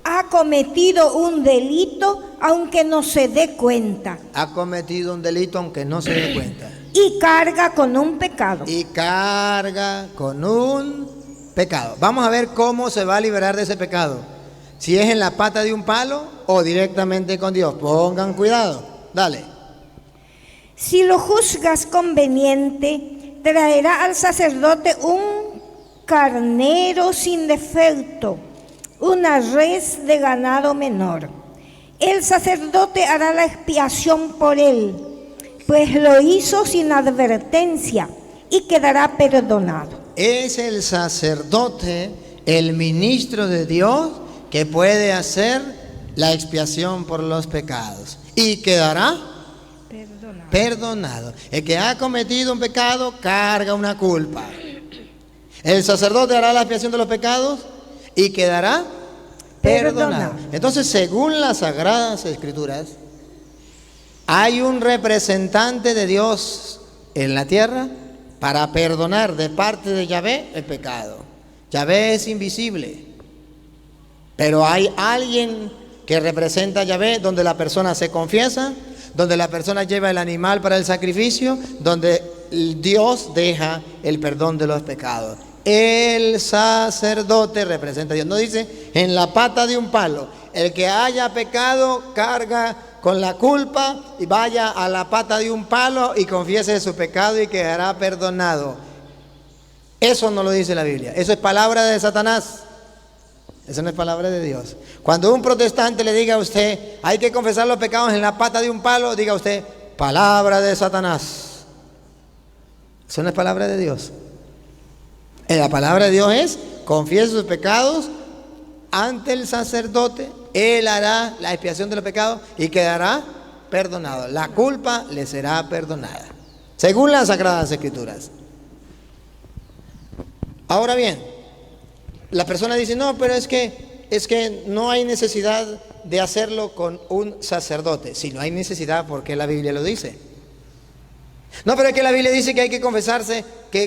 Ha cometido un delito aunque no se dé cuenta. Ha cometido un delito aunque no se dé cuenta. Y carga con un pecado. Y carga con un pecado. Vamos a ver cómo se va a liberar de ese pecado. Si es en la pata de un palo o directamente con Dios. Pongan cuidado. Dale. Si lo juzgas conveniente, traerá al sacerdote un carnero sin defecto, una res de ganado menor. El sacerdote hará la expiación por él, pues lo hizo sin advertencia y quedará perdonado. Es el sacerdote, el ministro de Dios, que puede hacer la expiación por los pecados y quedará perdonado. El que ha cometido un pecado carga una culpa. El sacerdote hará la expiación de los pecados y quedará perdonado. Entonces, según las Sagradas Escrituras, hay un representante de Dios en la tierra para perdonar de parte de Yahvé el pecado. Yahvé es invisible, pero hay alguien que representa a Yahvé, donde la persona se confiesa, donde la persona lleva el animal para el sacrificio, donde Dios deja el perdón de los pecados. El sacerdote representa a Dios. No dice en la pata de un palo. El que haya pecado carga con la culpa y vaya a la pata de un palo y confiese su pecado y quedará perdonado. Eso no lo dice la Biblia. Eso es palabra de Satanás. Eso no es palabra de Dios. Cuando un protestante le diga a usted, hay que confesar los pecados en la pata de un palo, diga usted, palabra de Satanás. Eso no es palabra de Dios. La palabra de Dios es, confiese sus pecados ante el sacerdote, él hará la expiación de los pecados y quedará perdonado. La culpa le será perdonada, según las Sagradas Escrituras. Ahora bien, la persona dice, no, pero es que no hay necesidad de hacerlo con un sacerdote. Si no hay necesidad, ¿por qué la Biblia lo dice? No, pero es que la Biblia dice que hay que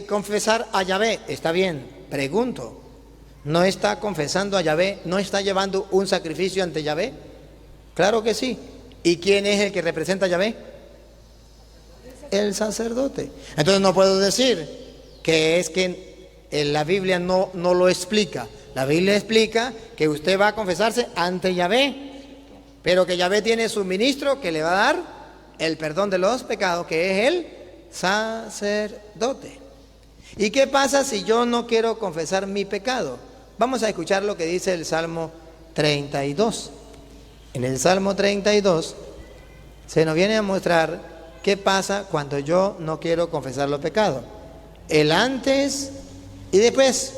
confesar a Yahvé. Está bien, pregunto, ¿no está confesando a Yahvé? ¿No está llevando un sacrificio ante Yahvé? Claro que sí. ¿Y quién es el que representa a Yahvé? El sacerdote. Entonces no puedo decir que es que la Biblia no lo explica. La Biblia explica que usted va a confesarse ante Yahvé, pero que Yahvé tiene su ministro que le va a dar el perdón de los pecados, que es el sacerdote. ¿Y qué pasa si yo no quiero confesar mi pecado? Vamos a escuchar lo que dice el Salmo 32. En el Salmo 32 se nos viene a mostrar qué pasa cuando yo no quiero confesar los pecados. El antes y después.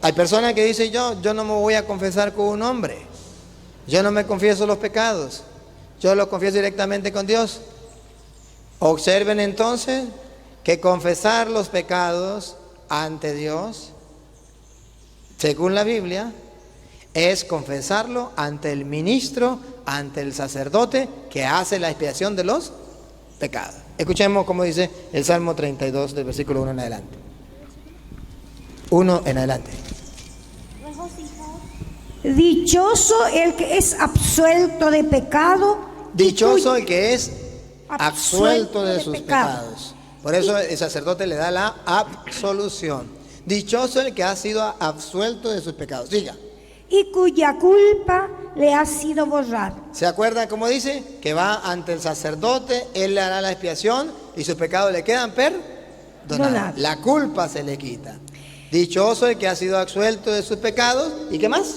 Hay personas que dicen, yo no me voy a confesar con un hombre. Yo no me confieso los pecados. Yo los confieso directamente con Dios. Observen entonces que confesar los pecados ante Dios, según la Biblia, es confesarlo ante el ministro, ante el sacerdote que hace la expiación de los pecados. Escuchemos cómo dice el Salmo 32 del versículo 1 en adelante. 1 en adelante. Dichoso el que es absuelto de pecado. Dichoso el que es absuelto de sus pecados. Por eso el sacerdote le da la absolución. Dichoso el que ha sido absuelto de sus pecados. Diga. Y cuya culpa le ha sido borrada. ¿Se acuerdan cómo dice? Que va ante el sacerdote, él le hará la expiación y sus pecados le quedan perdonados. La culpa se le quita. Dichoso el que ha sido absuelto de sus pecados. ¿Y qué más?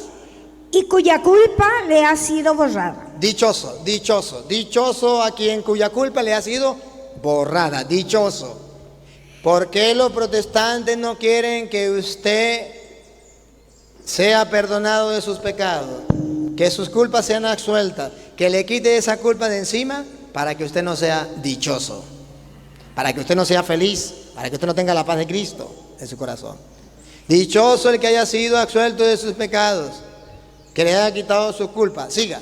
Y cuya culpa le ha sido borrada. Dichoso, dichoso, dichoso a quien cuya culpa le ha sido borrada. Dichoso. ¿Por qué los protestantes no quieren que usted sea perdonado de sus pecados? Que sus culpas sean absueltas. Que le quite esa culpa de encima para que usted no sea dichoso. Para que usted no sea feliz. Para que usted no tenga la paz de Cristo en su corazón. Dichoso el que haya sido absuelto de sus pecados, que le haya quitado su culpa. Siga.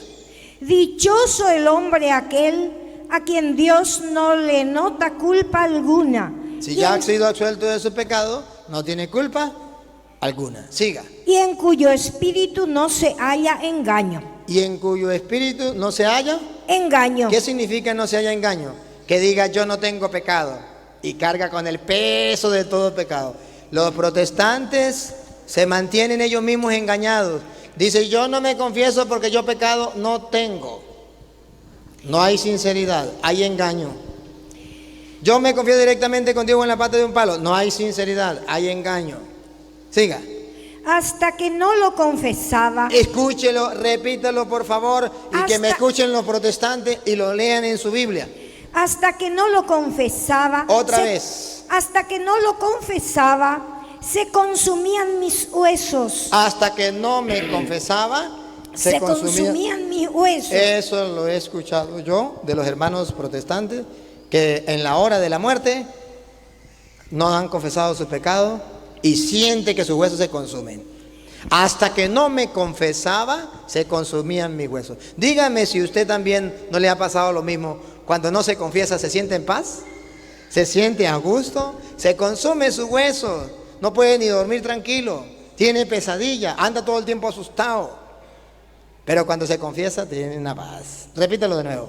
Dichoso el hombre aquel a quien Dios no le nota culpa alguna. Si ya ha sido absuelto de su pecado, no tiene culpa alguna. Siga. Y en cuyo espíritu no se halla engaño. Y en cuyo espíritu no se halla engaño. ¿Qué significa no se halla engaño? Que diga yo no tengo pecado y carga con el peso de todo pecado. Los protestantes se mantienen ellos mismos engañados. Dice, yo no me confieso porque yo pecado no tengo. No hay sinceridad, hay engaño. Yo me confieso directamente con Dios en la pata de un palo. No hay sinceridad, hay engaño. Siga. Hasta que no lo confesaba. Escúchelo, repítalo por favor, y que me escuchen los protestantes y lo lean en su Biblia. Hasta que no lo confesaba. Otra vez. Hasta que no lo confesaba, se consumían mis huesos. Hasta que no me confesaba, se consumían mis huesos. Eso lo he escuchado yo de los hermanos protestantes, que en la hora de la muerte no han confesado sus pecados y siente que sus huesos se consumen. Hasta que no me confesaba, se consumían mis huesos. Dígame si usted también no le ha pasado lo mismo. Cuando no se confiesa, ¿se siente en paz? ¿Se siente a gusto? Se consume sus huesos. No puede ni dormir tranquilo. Tiene pesadilla, anda todo el tiempo asustado. Pero cuando se confiesa, tiene una paz. Repítelo de nuevo.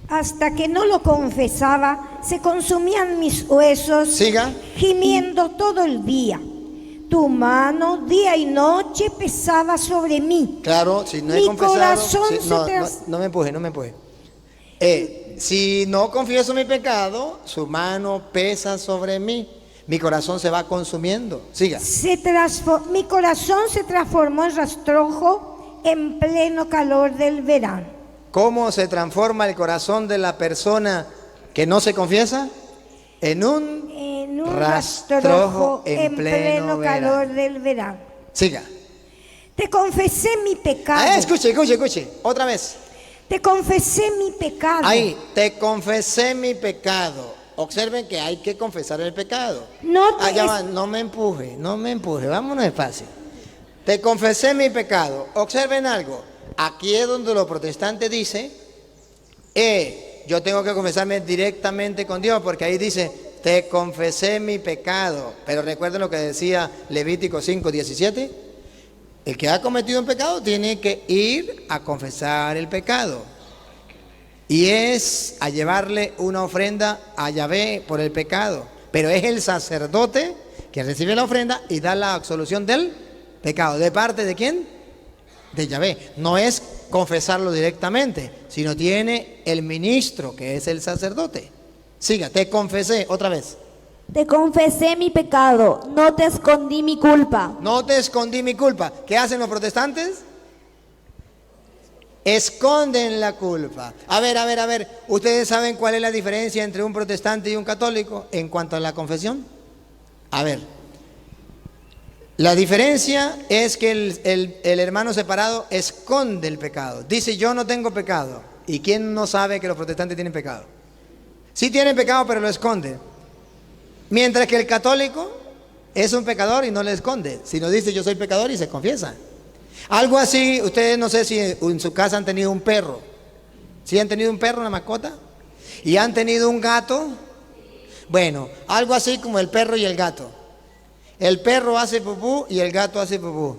Hasta que no lo confesaba, se consumían mis huesos. Siga. Gimiendo todo el día. Tu mano día y noche pesaba sobre mí. Claro, si no he Mi confesado. corazón No me empuje, no me empuje. Si no confieso mi pecado, su mano pesa sobre mí. Mi corazón se va consumiendo. Siga. Mi corazón se transformó en rastrojo en pleno calor del verano. ¿Cómo se transforma el corazón de la persona que no se confiesa? En un rastrojo en pleno calor del verano. Siga. Te confesé mi pecado. Escuche. Otra vez. Te confesé mi pecado. Ahí, te confesé mi pecado. Observen que hay que confesar el pecado. No me empuje, vámonos despacio. Te confesé mi pecado. Observen algo. Aquí es donde los protestantes dicen, yo tengo que confesarme directamente con Dios, porque ahí dice, te confesé mi pecado. Pero recuerden lo que decía Levítico 5:17. El que ha cometido un pecado tiene que ir a confesar el pecado. Y es a llevarle una ofrenda a Yahvé por el pecado. Pero es el sacerdote que recibe la ofrenda y da la absolución del pecado. ¿De parte de quién? De Yahvé. No es confesarlo directamente, sino tiene el ministro, que es el sacerdote. Siga, te confesé, otra vez. Te confesé mi pecado, no te escondí mi culpa. No te escondí mi culpa. ¿Qué hacen los protestantes? Esconden la culpa. A ver. ¿Ustedes saben cuál es la diferencia entre un protestante y un católico en cuanto a la confesión? A ver. La diferencia es que el hermano separado esconde el pecado. Dice, yo no tengo pecado. ¿Y quién no sabe que los protestantes tienen pecado? Sí tienen pecado, pero lo esconde. Mientras que el católico es un pecador y no le esconde, sino dice yo soy pecador y se confiesa. Algo así, ustedes no sé si en su casa han tenido un perro. ¿Sí han tenido un perro, una mascota? ¿Y han tenido un gato? Bueno, algo así como el perro y el gato. El perro hace pupú y el gato hace pupú.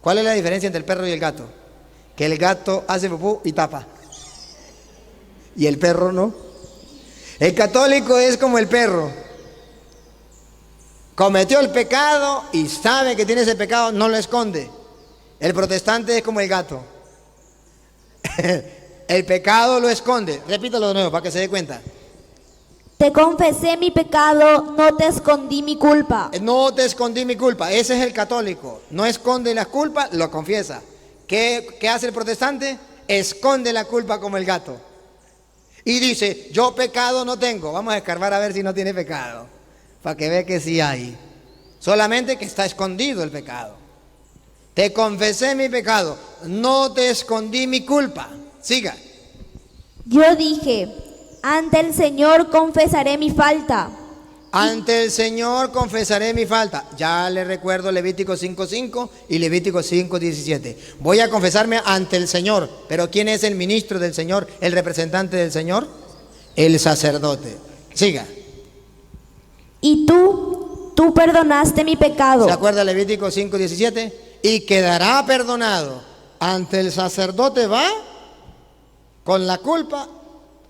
¿Cuál es la diferencia entre el perro y el gato? Que el gato hace pupú y tapa. Y el perro no. El católico es como el perro. Cometió el pecado y sabe que tiene ese pecado, no lo esconde. El protestante es como el gato. El pecado lo esconde. Repítalo de nuevo para que se dé cuenta. Te confesé mi pecado, no te escondí mi culpa. No te escondí mi culpa. Ese es el católico. No esconde las culpas, lo confiesa. ¿Qué hace el protestante? Esconde la culpa como el gato. Y dice, yo pecado no tengo. Vamos a escarbar a ver si no tiene pecado. Para que vea que sí hay. Solamente que está escondido el pecado. Te confesé mi pecado. No te escondí mi culpa. Siga. Yo dije, ante el Señor confesaré mi falta. Ante el Señor confesaré mi falta. Ya le recuerdo Levítico 5:5 y Levítico 5:17. Voy a confesarme ante el Señor. Pero ¿quién es el ministro del Señor? ¿El representante del Señor? El sacerdote. Siga. Y tú perdonaste mi pecado. ¿Se acuerda Levítico 5:17? Y quedará perdonado. Ante el sacerdote va con la culpa.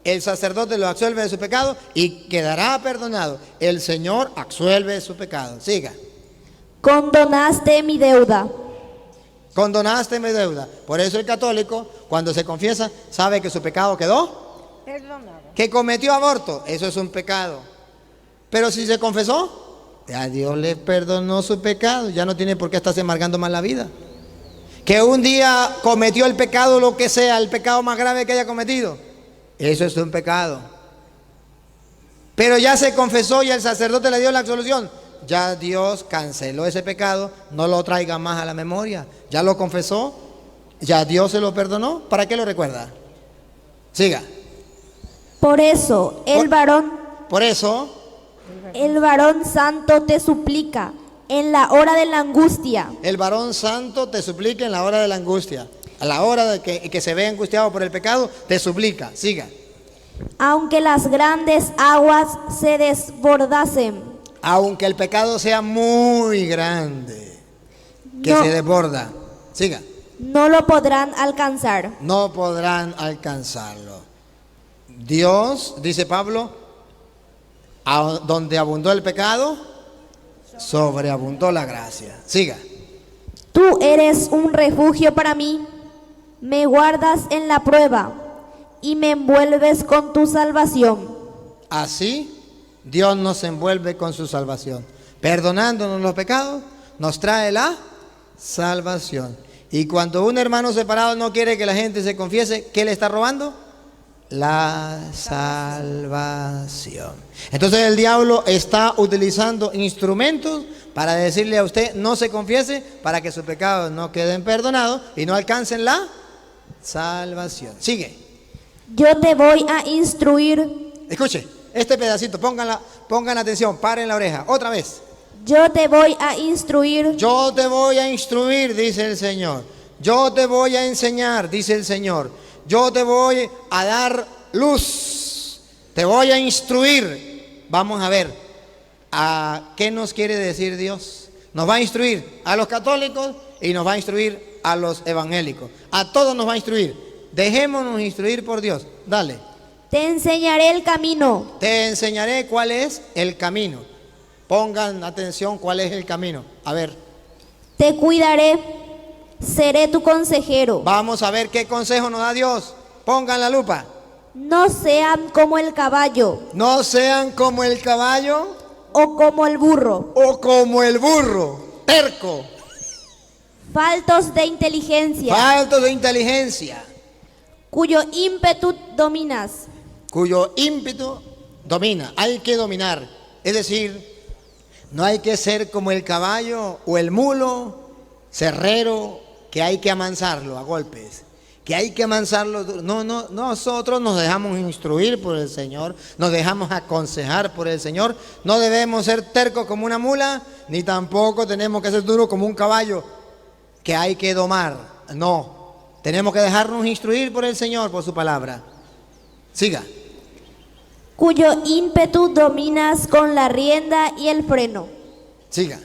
El sacerdote lo absuelve de su pecado y quedará perdonado. El Señor absuelve su pecado. Siga. Condonaste mi deuda. Condonaste mi deuda. Por eso el católico, cuando se confiesa, sabe que su pecado quedó perdonado. Que cometió aborto, eso es un pecado. Pero si se confesó, ya Dios le perdonó su pecado. Ya no tiene por qué estarse amargando más la vida. Que un día cometió el pecado, lo que sea, el pecado más grave que haya cometido. Eso es un pecado. Pero ya se confesó y el sacerdote le dio la absolución. Ya Dios canceló ese pecado, no lo traiga más a la memoria. Ya lo confesó, ya Dios se lo perdonó. ¿Para qué lo recuerda? Siga. Por eso, Por eso, el varón santo te suplica en la hora de la angustia. el varón santo te suplica en la hora de la angustia. A la hora de que se ve angustiado por el pecado, te suplica. Siga. Aunque las grandes aguas se desbordasen, Aunque el pecado sea muy grande, que No. se desborda. Siga. no lo podrán alcanzar. No podrán alcanzarlo. Dios, dice Pablo, donde abundó el pecado, sobreabundó la gracia. Siga. Tú eres un refugio para mí, me guardas en la prueba y me envuelves con tu salvación. Así Dios nos envuelve con su salvación. Perdonándonos los pecados, nos trae la salvación. Y cuando un hermano separado no quiere que la gente se confiese, ¿qué le está robando? La salvación. Entonces el diablo está utilizando instrumentos para decirle a usted no se confiese, para que sus pecados no queden perdonados y no alcancen la salvación. Sigue. Yo te voy a instruir, Escuche, este pedacito, pongan atención, paren la oreja, otra vez. yo te voy a instruir, Yo te voy a instruir, dice el Señor. Yo te voy a enseñar, dice el Señor. Yo te voy a dar luz. Te voy a instruir. Vamos a ver, ¿a qué nos quiere decir Dios? Nos va a instruir a los católicos y nos va a instruir a los evangélicos. A todos nos va a instruir. Dejémonos instruir por Dios. Dale. te enseñaré el camino, Te enseñaré cuál es el camino. Pongan atención cuál es el camino. A ver, te cuidaré, seré tu consejero. vamos a ver qué consejo nos da Dios. Pongan la lupa. No sean como el caballo No sean como el caballo o como el burro, o como el burro, terco, faltos de inteligencia, falto de inteligencia, cuyo ímpetu dominas. cuyo ímpetu domina. Hay que dominar. Es decir, no hay que ser como el caballo o el mulo, cerrero, que hay que amansarlo a golpes. Que hay que amansarlo. No, nosotros nos dejamos instruir por el Señor, nos dejamos aconsejar por el Señor. No debemos ser tercos como una mula, ni tampoco tenemos que ser duros como un caballo que hay que domar. No, tenemos que dejarnos instruir por el Señor, por su palabra. Siga. Cuyo ímpetu dominas con la rienda y el freno. Siga.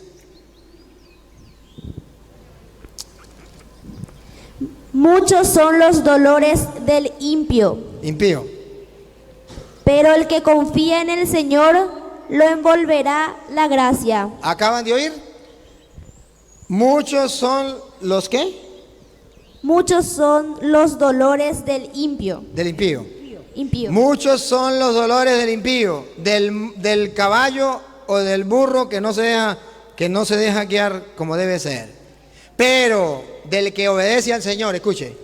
Muchos son los dolores del impío, Impío. pero el que confía en el Señor lo envolverá la gracia. ¿Acaban de oír? Muchos son los ¿qué? Muchos son los dolores del impío. Del impío. Impío. Muchos son los dolores del impío, del caballo o del burro que no se deja guiar como debe ser. Pero del que obedece al Señor, escuche.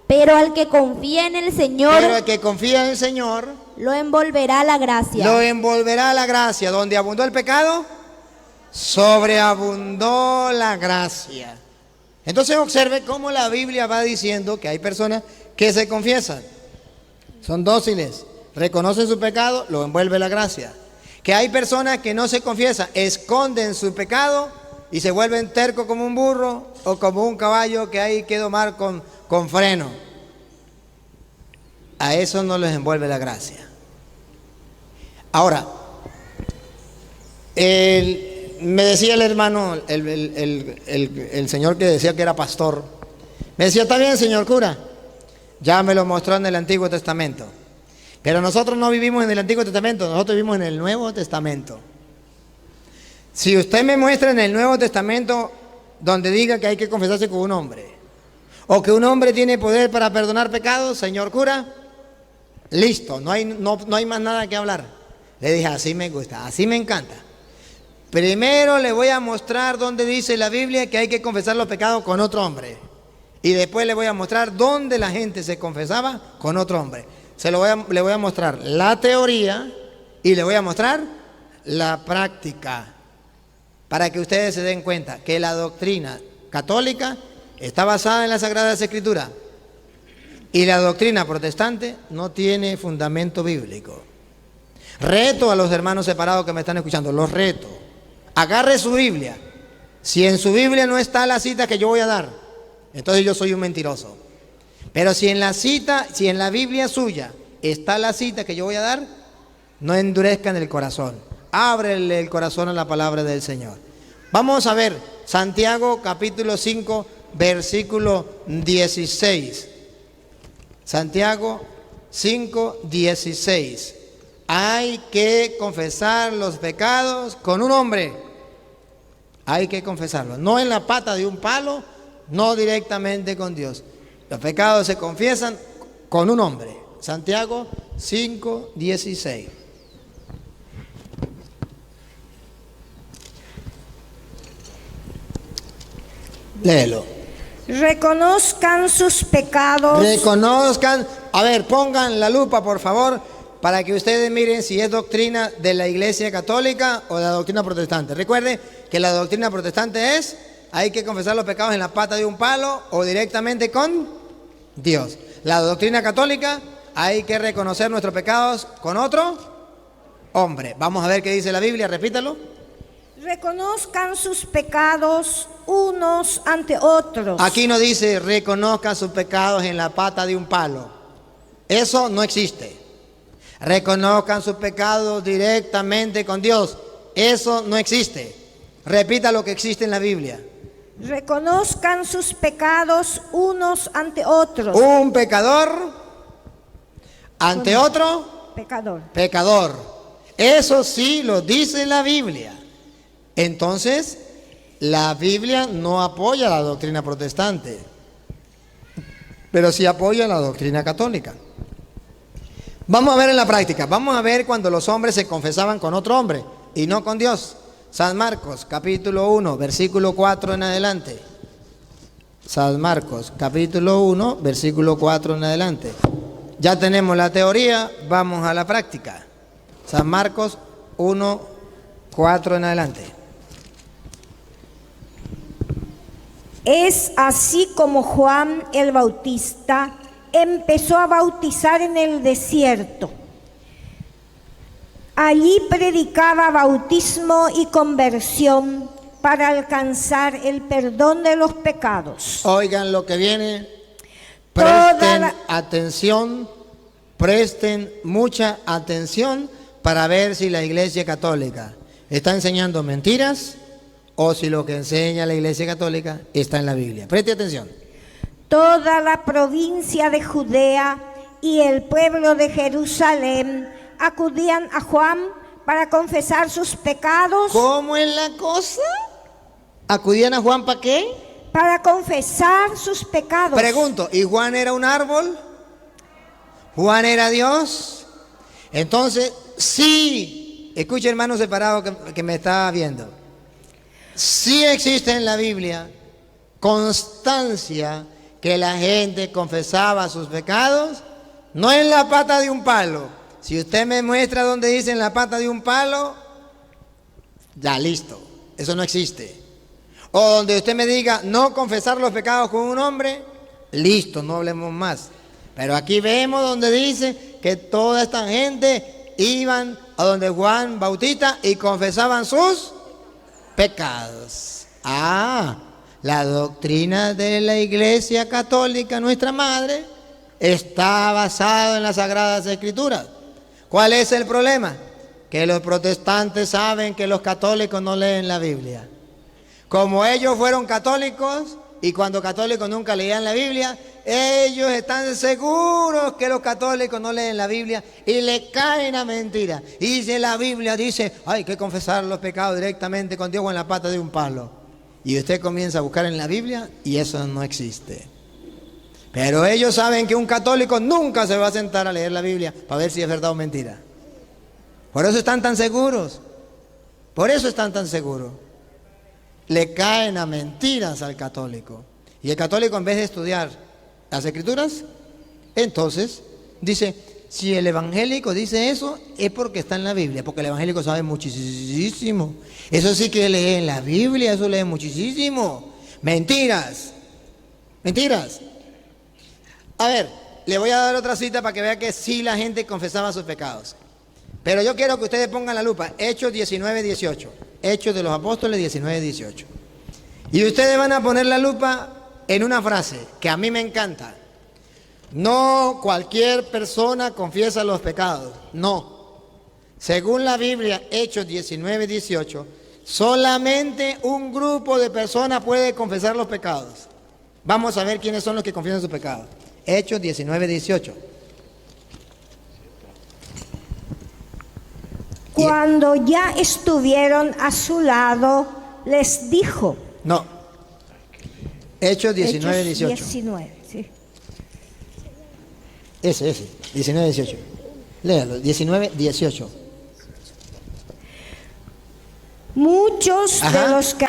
Pero al que confía en el Señor Pero el que confía en el Señor lo envolverá la gracia. lo envolverá la gracia. Donde abundó el pecado, sobreabundó la gracia. Entonces observe cómo la Biblia va diciendo que hay personas que se confiesan, son dóciles, reconocen su pecado, lo envuelve la gracia. Que hay personas que no se confiesan, esconden su pecado y se vuelven tercos como un burro o como un caballo que hay que domar con freno. A eso no les envuelve la gracia. Ahora, me decía el hermano, el señor que decía que era pastor, me decía, está bien, señor cura, ya me lo mostró en el Antiguo Testamento, pero nosotros no vivimos en el Antiguo Testamento, nosotros vivimos en el Nuevo Testamento. Si usted me muestra en el Nuevo Testamento donde diga que hay que confesarse con un hombre, o que un hombre tiene poder para perdonar pecados, señor cura, listo, no hay más nada que hablar. Le dije, así me gusta, así me encanta. Primero le voy a mostrar dónde dice la Biblia que hay que confesar los pecados con otro hombre. Y después le voy a mostrar dónde la gente se confesaba con otro hombre. Le voy a mostrar la teoría y le voy a mostrar la práctica, para que ustedes se den cuenta que la doctrina católica está basada en las Sagradas Escrituras y la doctrina protestante no tiene fundamento bíblico. Reto a los hermanos separados que me están escuchando, los reto. Agarre su Biblia. Si en su Biblia no está la cita que yo voy a dar, entonces yo soy un mentiroso. Pero si en la Biblia suya está la cita que yo voy a dar, no endurezcan el corazón. Ábrele el corazón a la palabra del Señor. Vamos a ver Santiago capítulo 5, versículo 16. Santiago 5, 16. Hay que confesar los pecados con un hombre. Hay que confesarlos. No en la pata de un palo, no directamente con Dios. Los pecados se confiesan con un hombre. Santiago 5, 16. Léelo. Reconozcan sus pecados. Reconozcan. A ver, pongan la lupa, por favor, para que ustedes miren si es doctrina de la Iglesia Católica o de la doctrina protestante. Recuerde que la doctrina protestante es: hay que confesar los pecados en la pata de un palo o directamente con Dios. La doctrina católica: hay que reconocer nuestros pecados con otro hombre. Vamos a ver qué dice la Biblia, repítalo. Reconozcan sus pecados unos ante otros. Aquí no dice reconozcan sus pecados en la pata de un palo. Eso no existe. Reconozcan sus pecados directamente con Dios. Eso no existe. Repita lo que existe en la Biblia. Reconozcan sus pecados unos ante otros. Un pecador ante otro pecador. Eso sí lo dice la Biblia. Entonces, la Biblia no apoya la doctrina protestante, pero sí apoya la doctrina católica. Vamos a ver en la práctica. Vamos a ver cuando los hombres se confesaban con otro hombre y no con Dios. San Marcos, capítulo 1, versículo 4 en adelante. San Marcos, capítulo 1, versículo 4 en adelante. Ya tenemos la teoría, vamos a la práctica. San Marcos 1, 4 en adelante. Es así como Juan el Bautista empezó a bautizar en el desierto. Allí predicaba bautismo y conversión para alcanzar el perdón de los pecados. Oigan lo que viene. Presten mucha atención para ver si la Iglesia Católica está enseñando mentiras o si lo que enseña la Iglesia Católica está en la Biblia. Preste atención. Toda la provincia de Judea y el pueblo de Jerusalén acudían a Juan para confesar sus pecados. ¿Cómo es la cosa? ¿Acudían a Juan para qué? Para confesar sus pecados. Pregunto, ¿y Juan era un árbol? ¿Juan era Dios? Entonces, sí, escucha, hermano separado que me está viendo. Sí existe en la Biblia constancia que la gente confesaba sus pecados, no en la pata de un palo. Si usted me muestra donde dice en la pata de un palo, ya listo, eso no existe. O donde usted me diga no confesar los pecados con un hombre, listo, no hablemos más. Pero aquí vemos donde dice que toda esta gente iban a donde Juan Bautista y confesaban sus pecados. La doctrina de la Iglesia Católica, nuestra madre, está basada en las Sagradas Escrituras. ¿Cuál es el problema? Que los protestantes saben que los católicos no leen la Biblia. Como ellos fueron católicos y cuando católicos nunca leían la Biblia, ellos están seguros que los católicos no leen la Biblia y le caen a mentira. Y si la Biblia dice, hay que confesar los pecados directamente con Dios o en la pata de un palo. Y usted comienza a buscar en la Biblia y eso no existe. Pero ellos saben que un católico nunca se va a sentar a leer la Biblia para ver si es verdad o mentira. Por eso están tan seguros. Por eso están tan seguros. Le caen a mentiras al católico. Y el católico, en vez de estudiar las Escrituras, entonces dice, si el evangélico dice eso, es porque está en la Biblia, porque el evangélico sabe muchísimo. Eso sí que lee en la Biblia, eso lee muchísimo. Mentiras. Mentiras. A ver, le voy a dar otra cita para que vea que sí la gente confesaba sus pecados. Pero yo quiero que ustedes pongan la lupa. Hechos 19:18. Hechos de los Apóstoles 19:18. Y ustedes van a poner la lupa en una frase que a mí me encanta. No cualquier persona confiesa los pecados. No. Según la Biblia, Hechos 19:18, solamente un grupo de personas puede confesar los pecados. Vamos a ver quiénes son los que confiesan sus pecados. Hechos 19:18. Cuando ya estuvieron a su lado, les dijo. No. Hechos 19:18. Hechos 19, sí. Ese, 19:18. Léalo, 19:18. Muchos Ajá. de los que